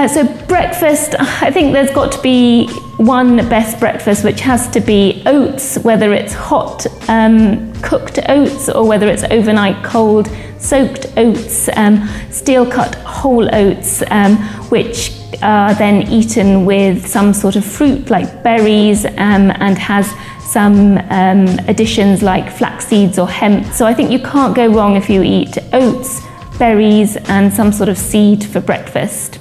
So breakfast, I think there's got to be one best breakfast, which has to be oats, whether it's hot cooked oats or whether it's overnight cold soaked oats, steel cut whole oats, which are then eaten with some sort of fruit like berries and has some additions like flax seeds or hemp. So I think you can't go wrong if you eat oats, berries and some sort of seed for breakfast.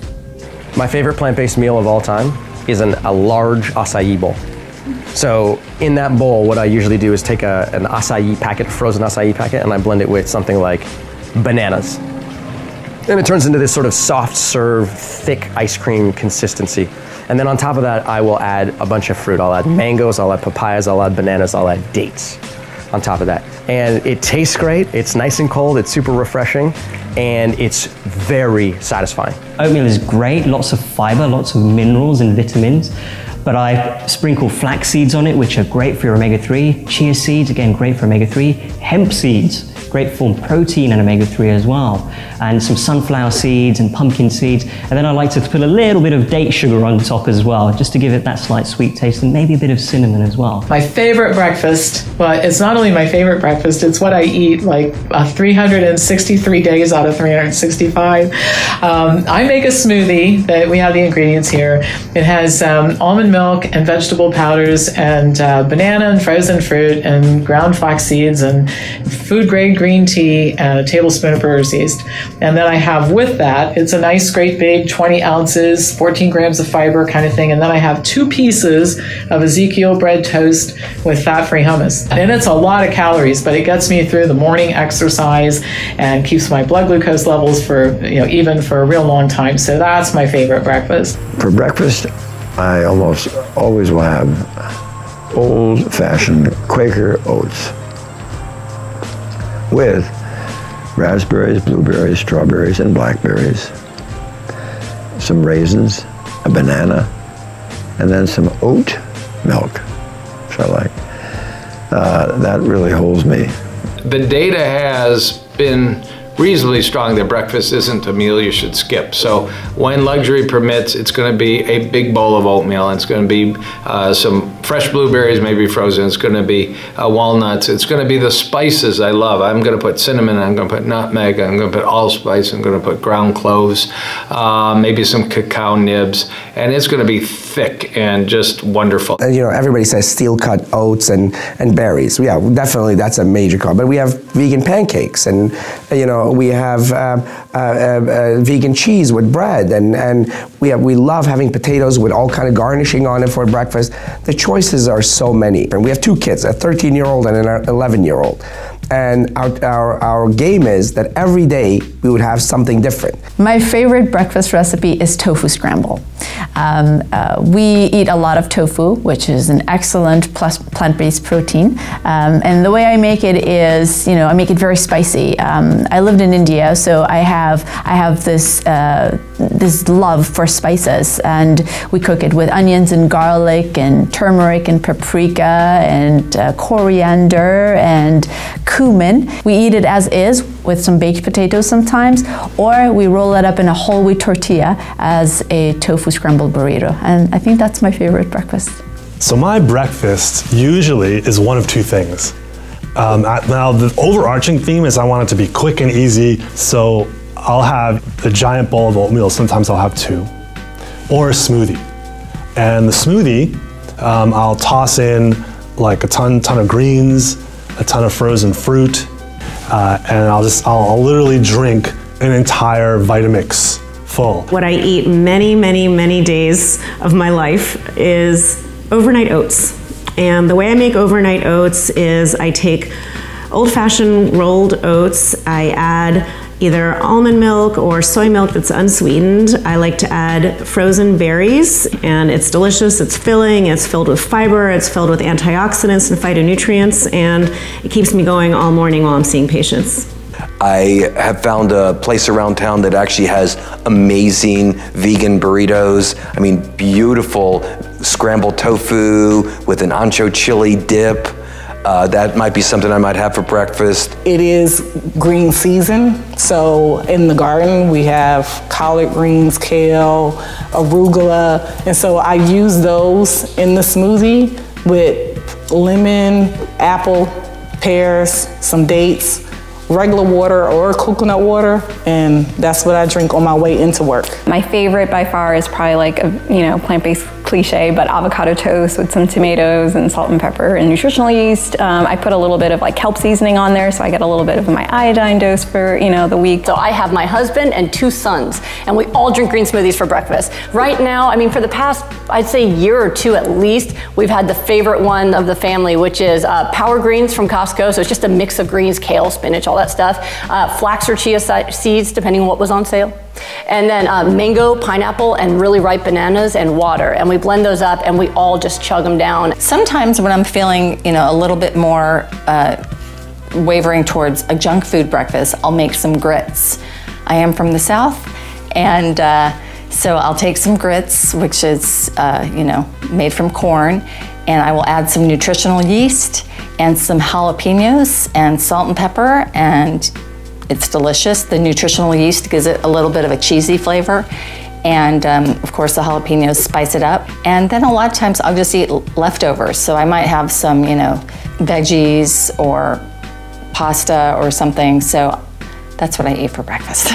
My favorite plant-based meal of all time is a large acai bowl. So in that bowl, what I usually do is take an acai packet, frozen acai packet, and I blend it with something like bananas. And it turns into this sort of soft serve, thick ice cream consistency. And then on top of that, I will add a bunch of fruit. I'll add mangoes, I'll add papayas, I'll add bananas, I'll add dates on top of that. And it tastes great, it's nice and cold, it's super refreshing, and it's very satisfying. Oatmeal is great, lots of fiber, lots of minerals and vitamins. But I sprinkle flax seeds on it, which are great for your omega-3. Chia seeds, again, great for omega-3. Hemp seeds, great for protein and omega-3 as well. And some sunflower seeds and pumpkin seeds. And then I like to put a little bit of date sugar on top as well, just to give it that slight sweet taste, and maybe a bit of cinnamon as well. My favorite breakfast, well, it's not only my favorite breakfast, it's what I eat like 363 days out of 365. I make a smoothie that we have the ingredients here. It has almond milk and vegetable powders and banana and frozen fruit and ground flax seeds and food grade green tea and a tablespoon of brewer's yeast. And then I have with that, it's a nice great big 20 ounces, 14 grams of fiber kind of thing. And then I have 2 pieces of Ezekiel bread toast with fat-free hummus. And it's a lot of calories, but it gets me through the morning exercise and keeps my blood glucose levels for, even for a real long time. So that's my favorite breakfast. For breakfast, I almost always will have old-fashioned Quaker oats with raspberries, blueberries, strawberries, and blackberries, some raisins, a banana, and then some oat milk, which I like. That really holds me. The data has been reasonably strong that breakfast isn't a meal you should skip. So when luxury permits, it's going to be a big bowl of oatmeal. It's going to be some fresh blueberries, maybe frozen. It's going to be walnuts. It's going to be the spices I love. I'm going to put cinnamon, I'm going to put nutmeg, I'm going to put allspice, I'm going to put ground cloves, maybe some cacao nibs, and it's going to be thick and just wonderful. Everybody says steel cut oats and berries. Yeah, definitely that's a major carb. But we have vegan pancakes, and we have vegan cheese with bread, and we love having potatoes with all kind of garnishing on it for breakfast. The choices are so many. And we have 2 kids, a 13-year-old and an 11-year-old. And our game is that every day we would have something different. My favorite breakfast recipe is tofu scramble. We eat a lot of tofu, which is an excellent plant-based protein. And the way I make it is, I make it very spicy. I lived in India, so I have this love for spices, and we cook it with onions and garlic and turmeric and paprika and coriander and cumin. We eat it as is with some baked potatoes sometimes, or we roll it up in a whole wheat tortilla as a tofu scrambled burrito. And I think that's my favorite breakfast. So my breakfast usually is one of 2 things. Now the overarching theme is I want it to be quick and easy, so I'll have a giant bowl of oatmeal, sometimes I'll have 2, or a smoothie. And the smoothie, I'll toss in like a ton of greens, a ton of frozen fruit, and I'll literally drink an entire Vitamix full. What I eat many days of my life is overnight oats. And the way I make overnight oats is I take old-fashioned rolled oats, I add either almond milk or soy milk that's unsweetened. I like to add frozen berries, and it's delicious, it's filling, it's filled with fiber, it's filled with antioxidants and phytonutrients, and it keeps me going all morning while I'm seeing patients. I have found a place around town that actually has amazing vegan burritos. I mean, beautiful scrambled tofu with an ancho chili dip. that might be something I might have for breakfast. It is green season, so in the garden we have collard greens, kale, arugula, and so I use those in the smoothie with lemon, apple, pears, some dates, regular water or coconut water, and that's what I drink on my way into work. My favorite by far is probably like a plant-based cliche, but avocado toast with some tomatoes and salt and pepper and nutritional yeast. I put a little bit of like kelp seasoning on there, so I get a little bit of my iodine dose for the week. So I have my husband and 2 sons, and we all drink green smoothies for breakfast. Right now, I mean, for the past, I'd say year or 2 at least, we've had the favorite one of the family, which is Power Greens from Costco. So it's just a mix of greens, kale, spinach, all that stuff. Flax or chia seeds, depending on what was on sale. And then mango, pineapple, and really ripe bananas and water. And we blend those up and we all just chug them down. Sometimes when I'm feeling, a little bit more wavering towards a junk food breakfast, I'll make some grits. I am from the South, and so I'll take some grits, which is, made from corn, and I will add some nutritional yeast and some jalapenos and salt and pepper, and it's delicious. The nutritional yeast gives it a little bit of a cheesy flavor. And of course the jalapenos spice it up. And then a lot of times I'll just eat leftovers. So I might have some, veggies or pasta or something. So that's what I eat for breakfast.